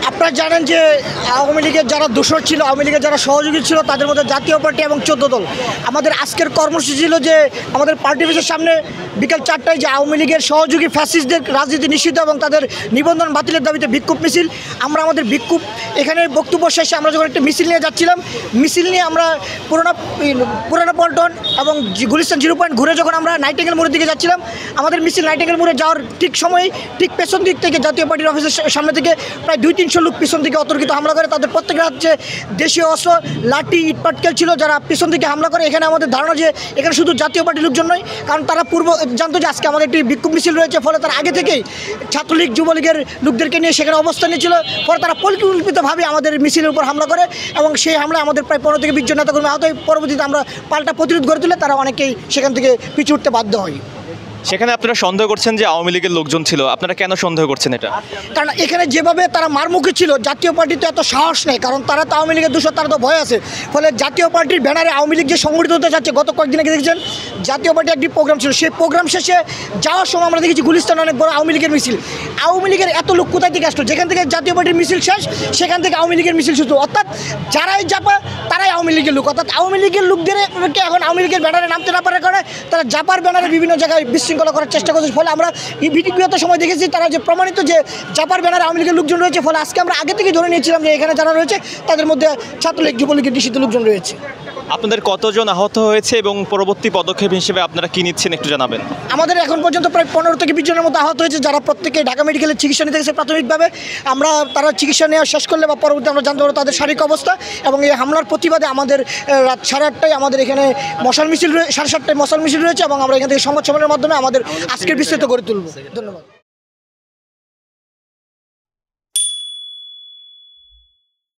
আপনারা জানেন যে আওয়ামী লীগের যারা দোসর ছিল, আওয়ামী লীগের যারা সহযোগী ছিল, তাদের মধ্যে জাতীয় পার্টি এবং 14 দল। আমাদের আজকের কর্মসূচি ছিল যে আমাদের পার্টি অফিসের সামনে বিকাল 4টায় যে আওয়ামী লীগের সহযোগী ফ্যাসিস্টদের রাজনীতি নিষিদ্ধ এবং তাদের নিবন্ধন বাতিলের দাবিতে বিক্ষোভ মিছিল। আমরা আমাদের বিক্ষোভ এখানে বক্তব্য শেষে আমরা যখন একটা মিছিল নিয়ে যাচ্ছিলাম, মিছিল নিয়ে আমরা পুরানা পল্টন এবং গুলিস্তান 0 পয়েন্ট ঘুরে যখন আমরা নাইটিঙ্গেল মোড়ের দিকে যাচ্ছিলাম, আমাদের মিছিল নাইটিঙ্গেল মোড়ে যাওয়ার ঠিক সময়ে ঠিক পেছন দিক থেকে জাতীয় পার্টির অফিসের সামনে থেকে প্রায় 200-300 লোক পিছন দিকে অতর্কিত হামলা করে। তাদের প্রত্যেকের হচ্ছে দেশীয় অস্ত্র, লাঠি, ইটপাটকেল ছিল, যারা পিছন দিকে হামলা করে। এখানে আমাদের ধারণা যে এখানে শুধু জাতীয় পার্টির লোকজন নয়, কারণ তারা জানতো যে আজকে আমাদের একটি বিক্ষোভ মিছিল রয়েছে, ফলে তারা আগে থেকেই ছাত্রলীগ যুবলীগের লোকদেরকে নিয়ে সেখানে অবস্থান নিয়েছিল। পরে তারা পরিকল্পিতভাবে আমাদের মিছিলের উপর হামলা করে এবং সেই হামলায় আমাদের প্রায় 15 থেকে 20 জন নেতাকর্মী আহত হয়। পরবর্তীতে আমরা পাল্টা প্রতিরোধ গড়ে তুলে তারা অনেকেই সেখান থেকে পিছু উঠতে বাধ্য হয়। সেখানে আপনারা সন্দেহ করছেন যে আওয়ামী লীগের লোকজন ছিল, আপনারা কেন সন্দেহ করছেন এটা? কারণ এখানে যেভাবে তারা মারমুখী ছিল, জাতীয় পার্টিতে এত সাহস নেই, কারণ তারা তো আওয়ামী লীগের দোষর, তারা তো ভয় আছে। ফলে জাতীয় পার্টির ব্যানারে আওয়ামী লীগ যে সংগঠিত হতে যাচ্ছে, গত কয়েকদিন আগে দেখেছেন জাতীয় পার্টির একটি প্রোগ্রাম ছিল, সেই প্রোগ্রাম শেষে যাওয়ার সময় আমরা দেখেছি গুলিস্তানে অনেক বড় আওয়ামী লীগের মিছিল। আওয়ামী লীগের এত লোক কোথায় থেকে আসলো? যেখান থেকে জাতীয় পার্টির মিছিল শেষ, সেখান থেকে আওয়ামী লীগের মিছিল শুরু। অর্থাৎ যারাই জাপা তারাই আওয়ামী লীগের লোক। অর্থাৎ আওয়ামী লীগের লোকদেরকে এখন আওয়ামী লীগের ব্যানারে নামতে না পারার কারণে তারা জাপার ব্যানারে বিভিন্ন জায়গায় বিশৃঙ্খলা করার চেষ্টা করছে। ফলে আমরা বিগত সময় দেখেছি তারা যে প্রমাণিত যে জাপার ব্যানারে আওয়ামী লীগের লোকজন রয়েছে। ফলে আজকে আমরা আগে থেকে ধরে নিয়েছিলাম যে এখানে যারা রয়েছে তাদের মধ্যে ছাত্রলীগ যুবলীগের নিষিদ্ধ লোকজন রয়েছে। আপনাদের কতজন আহত হয়েছে এবং পরবর্তী পদক্ষেপ হিসেবে আপনারা কী নিচ্ছেন একটু জানাবেন? আমাদের এখন পর্যন্ত প্রায় 15 থেকে 20 জনের মতো আহত হয়েছে, যারা প্রত্যেকে ঢাকা মেডিকেলের চিকিৎসা নিতে গেছে প্রাথমিকভাবে। আমরা তারা চিকিৎসা নেওয়া শেষ করলে বা পরবর্তী আমরা জানতে পারবো তাদের শারীরিক অবস্থা। এবং এই হামলার প্রতিবাদে আমাদের রাত 8:30টায় আমাদের এখানে মশাল মিছিল 7:30টায় মশাল মিছিল রয়েছে এবং আমরা এখান থেকে সংবাদ সম্মেলনের মাধ্যমে আমাদের আজকের বিস্তারিত গড়ে তুলব। ধন্যবাদ।